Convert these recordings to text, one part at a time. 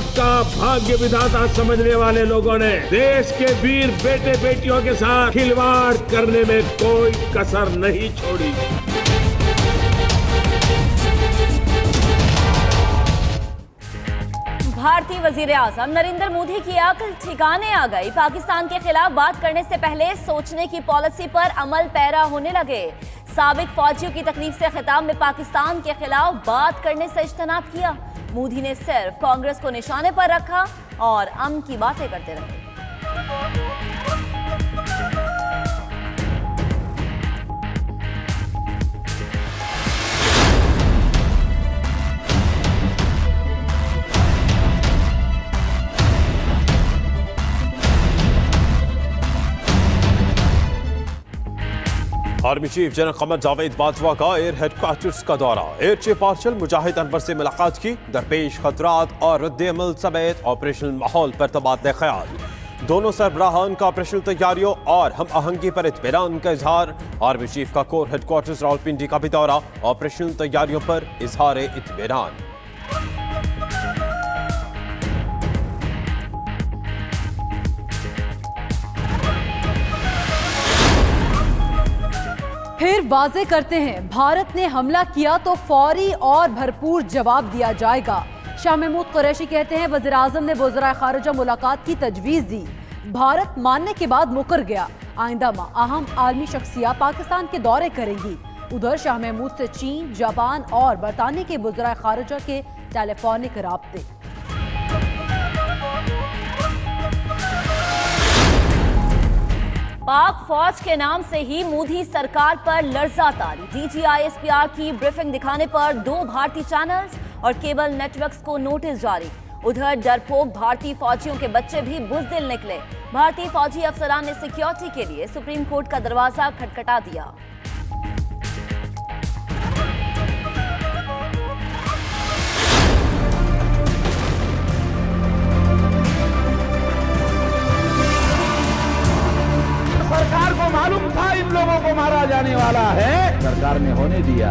भारत का भाग्य विधाता समझने वाले लोगों ने देश के वीर बेटे बेटियों के साथ खिलवाड़ करने में कोई कसर नहीं छोड़ी। भारतीय वजीर आजम नरेंद्र मोदी की अक्ल ठिकाने आ गई। पाकिस्तान के खिलाफ बात करने से पहले सोचने की पॉलिसी पर अमल पैरा होने लगे। साबिक फौजियों की तकलीफ से खिताब में पाकिस्तान के खिलाफ बात करने से इज्तनाब किया। मोदी ने सिर्फ कांग्रेस को निशाने पर रखा और अमन की बातें करते रहे। Army chief general Qamar Javed Bajwa का एयर हेडक्वार्टर्स का दौरा। एयर चीफ मार्शल मुजाहिद अनवर से मुलाकात की। दरपेश खतरात और रद्द-ए-अमल समेत ऑपरेशनल माहौल पर तबादला ख्याल। दोनों सरबराहान का ऑपरेशनल तैयारियों और हम आहंगी पर इत्मीनान का इजहार। आर्मी चीफ का कोर हेडक्वार्टर्स रावलपिंडी का भी दौरा। ऑपरेशनल तैयारियों पर इजहार इत्मीनान। फिर वाजे करते हैं, भारत ने हमला किया तो फौरी और भरपूर जवाब दिया जाएगा। शाह महमूद कुरैशी कहते हैं वज़ीर आज़म ने वज़ीर ख़ारिजा मुलाकात की तजवीज़ दी, भारत मानने के बाद मुकर गया। आइंदा माह अहम आलमी शख्सियात पाकिस्तान के दौरे करेंगी। उधर शाह महमूद से चीन, जापान और बरतानिया के वज़ीर ख़ारिजा के टेलीफोनिक राब्ते। पाक फौज के नाम से ही मोदी सरकार पर लर्जा तारी। DGISPR की ब्रीफिंग दिखाने पर 2 भारतीय चैनल्स और केबल नेटवर्क्स को नोटिस जारी। उधर डरपोक भारतीय फौजियों के बच्चे भी बुज़दिल निकले। भारतीय फौजी अफसरान ने सिक्योरिटी के लिए सुप्रीम कोर्ट का दरवाजा खटखटा दिया। सरकार को मालूम था इन लोगों को मारा जाने वाला है, सरकार ने होने दिया।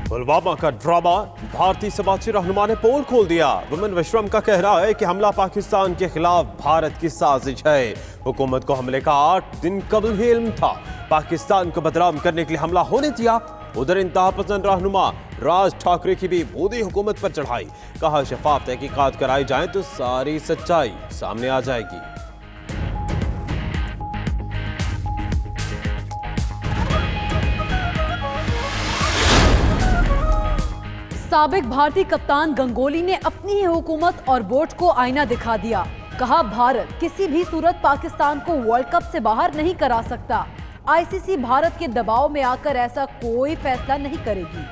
पुलवामा का ड्रामा, भारतीय समाजी रहनुमा ने पोल खोल दिया। वुमेन विश्वम का कहना है कि हमला पाकिस्तान के खिलाफ भारत की साजिश है। हुकूमत को हमले का 8 दिन कबल ही इल्म था। पाकिस्तान को बदनाम करने के लिए हमला होने दिया। उधर इंतहा पसंद रहनुमा राज ठाकरे की भी मोदी हुकूमत पर चढ़ाई। कहा शफाफ तहकीकात कराई जाए तो सारी सच्चाई सामने आ जाएगी। साबिक भारतीय कप्तान गंगोली ने अपनी ही हुकूमत और वोट को आईना दिखा दिया। कहा भारत किसी भी सूरत पाकिस्तान को वर्ल्ड कप से बाहर नहीं करा सकता। ICC भारत के दबाव में आकर ऐसा कोई फैसला नहीं करेगी।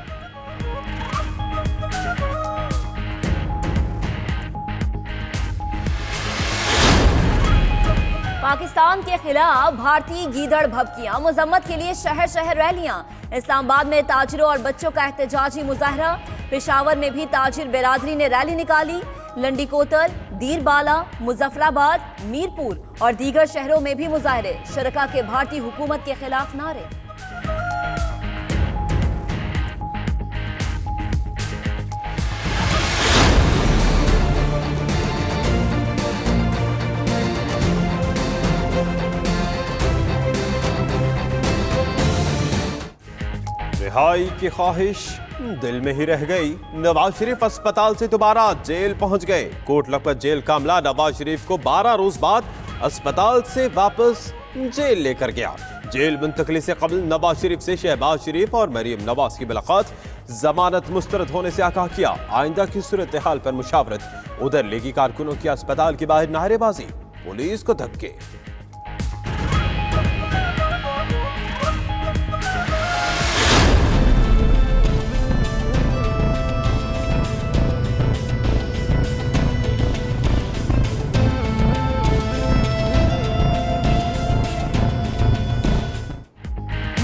पाकिस्तान के खिलाफ भारतीय गीदड़ भभकियां, मजम्मत के लिए शहर शहर रैलियां। इस्लामाबाद में ताजिरों और बच्चों का एहतजाजी मुजाहरा। पेशावर में भी ताजिर बिरादरी ने रैली निकाली। लंडी कोतल, दीरबाला, मुजफ्फराबाद, मीरपुर और दीगर शहरों में भी मुजाहरे। शरका के भारतीय हुकूमत के खिलाफ नारे। रिहाई की ख्वाहिश दिल में ही रह गई। नवाज शरीफ अस्पताल से दोबारा जेल पहुंच गए। कोट लखपत जेल का अमला नवाज शरीफ को 12 रोज बाद अस्पताल से वापस जेल लेकर गया। जेल मुंतकली से कबल नवाज शरीफ से शहबाज शरीफ और मरीम नवाज की मुलाकात। जमानत मुस्तरद होने से आगाह किया। आइंदा की सूरत हाल पर मुशावरत। उधर लीगी कारकुनों की अस्पताल के बाहर नारेबाजी, पुलिस को धक्के।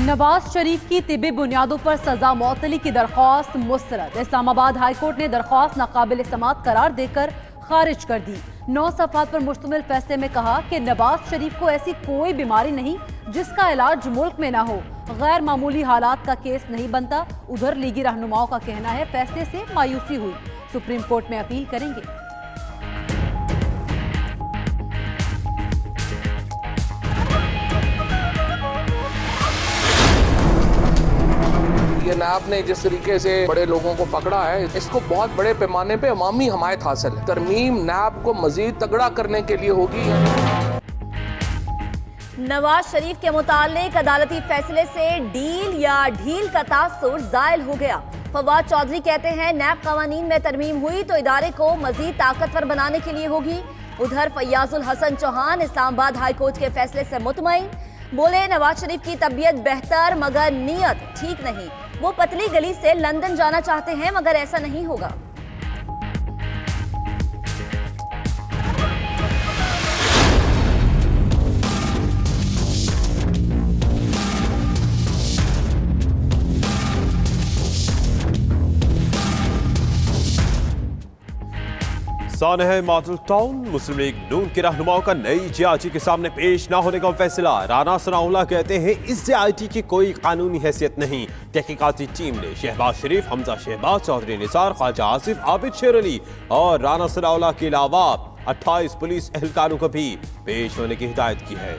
नवाज शरीफ की तिबी बुनियादों पर सजा मौतली की दरख्वास्त मुस्तरद। इस्लामाबाद हाईकोर्ट ने दरख्वास्त नाकाबिल समाअत करार देकर खारिज कर दी। 9 सफ़हात पर मुश्तमिल फैसले में कहा कि नवाज शरीफ को ऐसी कोई बीमारी नहीं जिसका इलाज मुल्क में ना हो। गैर मामूली हालात का केस नहीं बनता। उधर लीगी रहनुमाओं का कहना है फैसले से मायूसी हुई, सुप्रीम कोर्ट में अपील करेंगे। ये नैब ने जिस तरीके से बड़े लोगों को पकड़ा है, इसको बहुत बड़े पैमाने पे अवामी हमायत हासिल है। तरमीम नैब को मजीद तगड़ा करने के लिए होगी। नवाज शरीफ के मुतालिक अदालती फैसले से डील या ढील का तासुर जायल हो गया। फवाद चौधरी कहते हैं नैब कवानीन में तरमीम हुई तो इदारे को मजीद ताकतवर बनाने के लिए होगी। उधर फैयाजुल हसन चौहान इस्लामाबाद हाई कोर्ट के फैसले से मुतमईन, बोले नवाज शरीफ की तबीयत बेहतर मगर नीयत ठीक नहीं। वो पतली गली से लंदन जाना चाहते हैं मगर ऐसा नहीं होगा। सानह मॉडल टाउन मुस्लिम लीग नून के रहनुमाओं का नई जेआईटी के सामने पेश न होने का फैसला। राना सनाउल्लाह कहते हैं इस जेआईटी की कोई कानूनी हैसियत नहीं। तहकीकाती टीम ने शहबाज शरीफ, हमजा शहबाज, चौधरी निसार, ख्वाजा आसिफ, आबिद शेर अली और राना सनाउल्लाह के अलावा 28 पुलिस एहलकारों को भी पेश होने की हिदायत की है।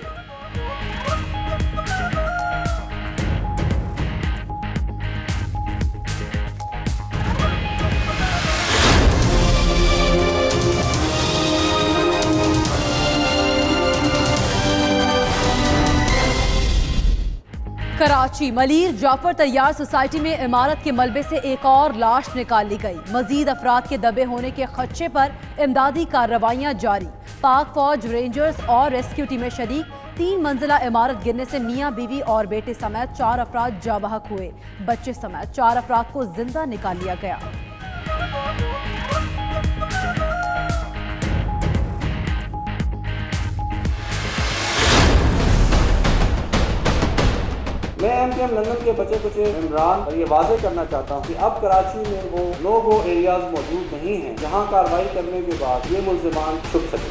कराची मलीर जाफर तैयार सोसाइटी में इमारत के मलबे से एक और लाश निकाल ली गई। मजीद अफराद के दबे होने के खदशे पर इमदादी कार्रवाइयां जारी। पाक फौज, रेंजर्स और रेस्क्यू टीमें शरीक। 3 मंजिला इमारत गिरने से मियां बीवी और बेटे समेत 4 अफराद जाँ बहक हुए। बच्चे समेत 4 अफराद को जिंदा निकाल लिया गया। मैं एमकेएम लंदन के बचे कुछ इमरान और ये वाज़ेह करना चाहता हूँ कि अब कराची में वो नो गो एरियाज मौजूद नहीं हैं जहाँ कार्रवाई करने के बाद ये मुल्ज़िमान छुप सकें।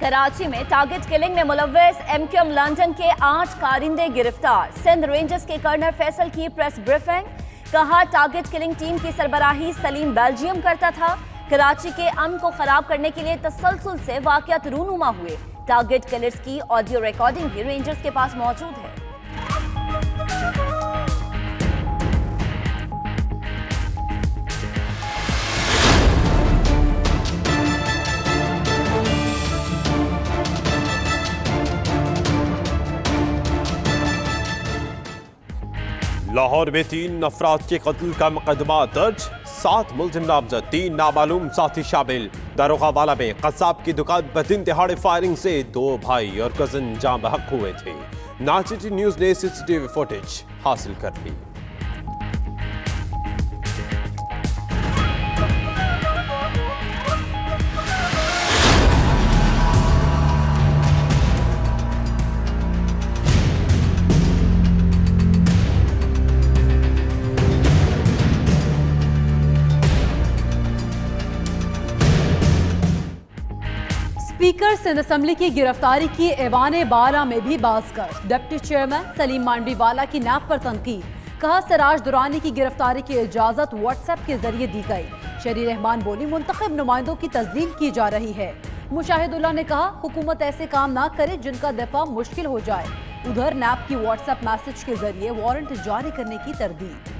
कराची में टारगेट किलिंग में मुलव्वस एमकेएम लंदन के 8 कारिंदे गिरफ्तार। सिंध रेंजर्स के कर्नल फैसल की प्रेस ब्रीफिंग, कहा टारगेट किलिंग टीम की सरबराही सलीम बेल्जियम करता था। कराची के अमन को खराब करने के लिए तसलसल से वाक़यात रूनुमा हुए। टारगेट किलर्स की ऑडियो रिकॉर्डिंग भी रेंजर्स के पास मौजूद है। लाहौर में 3 अफराद के कत्ल का मुकदमा दर्ज। 7 मुलजिम नामजद, 3 नामालूम साथी शामिल। दारोगा वाला में कसाब की दुकान पर दिन दहाड़े फायरिंग से 2 भाई और कजन जाँ बहक हुए थे। नाचिटी न्यूज ने सीसीटीवी फुटेज हासिल कर ली। स्पीकर सिंध असेंबली की गिरफ्तारी की ऐवान बाला में भी बाज़कर। डिप्टी चेयरमैन सलीम मांडवीवाला की नैब पर तनकीद, कहा सिराज दुरानी की गिरफ्तारी की इजाजत व्हाट्सएप के जरिए दी गई। शरी रहमान बोली मुंतखब नुमाइंदों की तस्दील की जा रही है। मुशाहिदुल्लाह ने कहा हुकूमत ऐसे काम ना करे जिनका दफा मुश्किल हो जाए। उधर नैब की व्हाट्सएप मैसेज के जरिए वारंट जारी करने की तरदीद।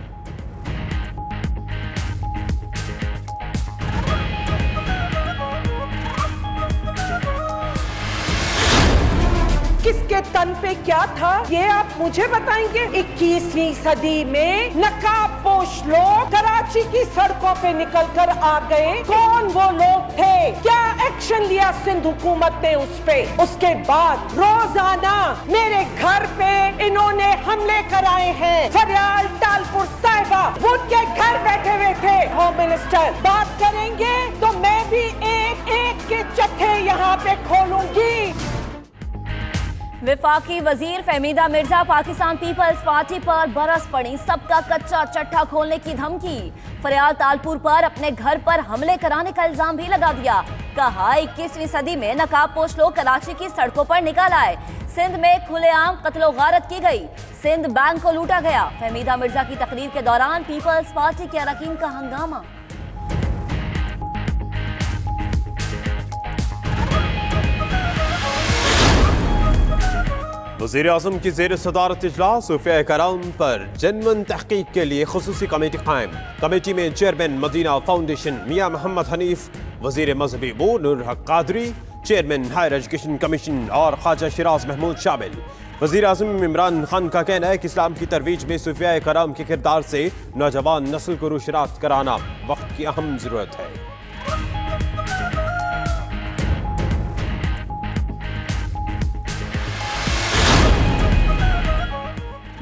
किसके तन पे क्या था ये आप मुझे बताएंगे? 21वीं सदी में नकाबपोश लोग कराची की सड़कों पे निकलकर आ गए। कौन वो लोग थे? क्या एक्शन लिया सिंध हुकूमत ने उस पे? उसके बाद रोजाना मेरे घर पे इन्होंने हमले कराए हैं। फरियाल तालपुर साहिबा उनके घर बैठे हुए थे। होम मिनिस्टर बात करेंगे तो मैं भी एक एक के चट्टे यहाँ पे खोलूंगी। विफाकी वजीर फहमीदा मिर्जा पाकिस्तान पीपल्स पार्टी पर बरस पड़ी। सबका कच्चा चट्टा खोलने की धमकी। फरियाल तालपुर पर अपने घर पर हमले कराने का इल्जाम भी लगा दिया। कहा 21वीं सदी में नकाबपोश लोग कराची की सड़कों पर निकल आए। सिंध में खुलेआम कत्लो गारत की गई, सिंध बैंक को लूटा गया। फहमीदा मिर्जा की तकरीर के दौरान पीपल्स पार्टी के अरकान का हंगामा। वज़ीर-ए-आज़म की ज़ेर सदारत इजलास सूफिया कराम पर जनमन तहकीक के लिए खुसूसी कमेटी कायम। कमेटी में चेयरमैन मदीना फाउंडेशन मियां मोहम्मद हनीफ, वज़ीर मजहबी अमूर Noor Haq Qadri, chairman higher education commission और ख्वाजा शिराज महमूद शामिल। वज़ीर-ए-आज़म इमरान खान का कहना है कि इस्लाम की तरवीज में सूफिया कराम के किरदार से नौजवान नस्ल को रुशनास कराना वक्त की अहम ज़रूरत है।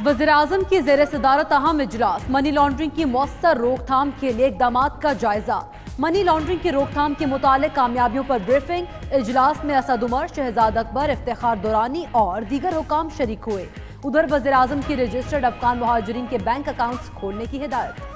वज़ीर-ए-आज़म की ज़ेर सदारत अहम इजलास, मनी लॉन्ड्रिंग की मौसर रोकथाम के लिए इक़दामात का जायजा। मनी लॉन्ड्रिंग की रोकथाम के मुतालिक कामयाबियों पर ब्रीफिंग। इजलास में असद उमर, शहजाद अकबर, इफ्तिखार दुरानी और दीगर हुकाम शरीक हुए। उधर वज़ीर-ए-आज़म की रजिस्टर्ड अफगान मुहाजिरीन के बैंक अकाउंट्स खोलने की हिदायत।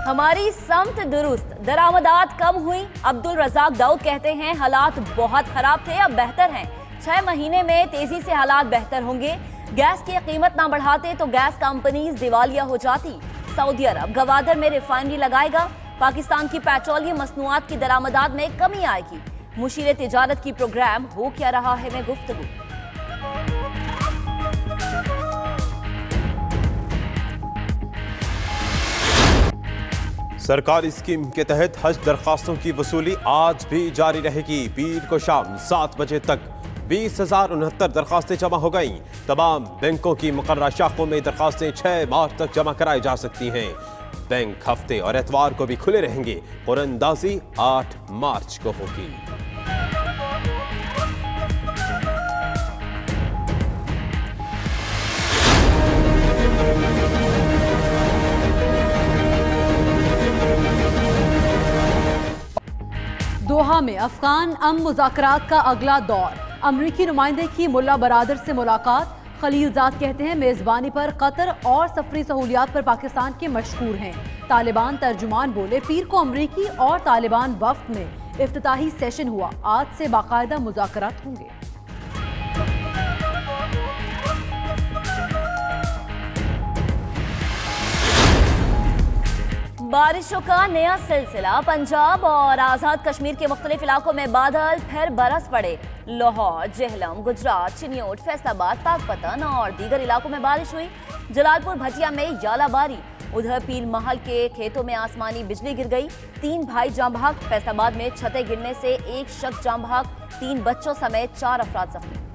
हमारी समत दुरुस्त, दरामदात कम हुई। अब्दुल रज़ाक दाऊद कहते हैं हालात बहुत खराब थे, अब बेहतर हैं। 6 महीने में तेजी से हालात बेहतर होंगे। गैस की कीमत ना बढ़ाते तो गैस कंपनीज दिवालिया हो जाती। सऊदी अरब गवादर में रिफाइनरी लगाएगा। पाकिस्तान की पेट्रोलियम मसनूआत की दरामदात में कमी आएगी। मुशीर तिजारत की प्रोग्राम हो क्या रहा है में गुफ्तगू। सरकारी स्कीम के तहत हज दरखास्तों की वसूली आज भी जारी रहेगी। पीर को शाम 7 बजे तक 20,069 दरखास्तें जमा हो गईं। तमाम बैंकों की मुकर्ररा शाखों में दरखास्तें 6 मार्च तक जमा कराई जा सकती हैं। बैंक हफ्ते और एतवार को भी खुले रहेंगे। कुरानंदाजी 8 मार्च को होगी। दोहा में अफगान अमन मुज़ाकरात का अगला दौर। अमरीकी नुमाइंदे की मुल्ला बरादर से मुलाकात। खलीलजाद कहते हैं मेज़बानी पर कतर और सफरी सहूलियात पर पाकिस्तान के मशहूर हैं। तालिबान तर्जुमान बोले पीर को अमरीकी और तालिबान वफ्द में इफ्तिताही सेशन हुआ। आज से बाकायदा मुज़ाकरात होंगे। बारिशों का नया सिलसिला। पंजाब और आज़ाद कश्मीर के मुख्तलिफ इलाकों में बादल फिर बरस पड़े। लाहौर, जेहलम, गुजरात, चिन्योट, फैसलाबाद, पाकपतन और दीगर इलाकों में बारिश हुई। जलालपुर भटिया में यालाबारी। उधर पीर महल के खेतों में आसमानी बिजली गिर गई। 3 भाई जाम बहक। फैसलाबाद में छतें गिरने से एक शख्स जाम बहक, 3 बच्चों समेत 4 अफराद जख्मी।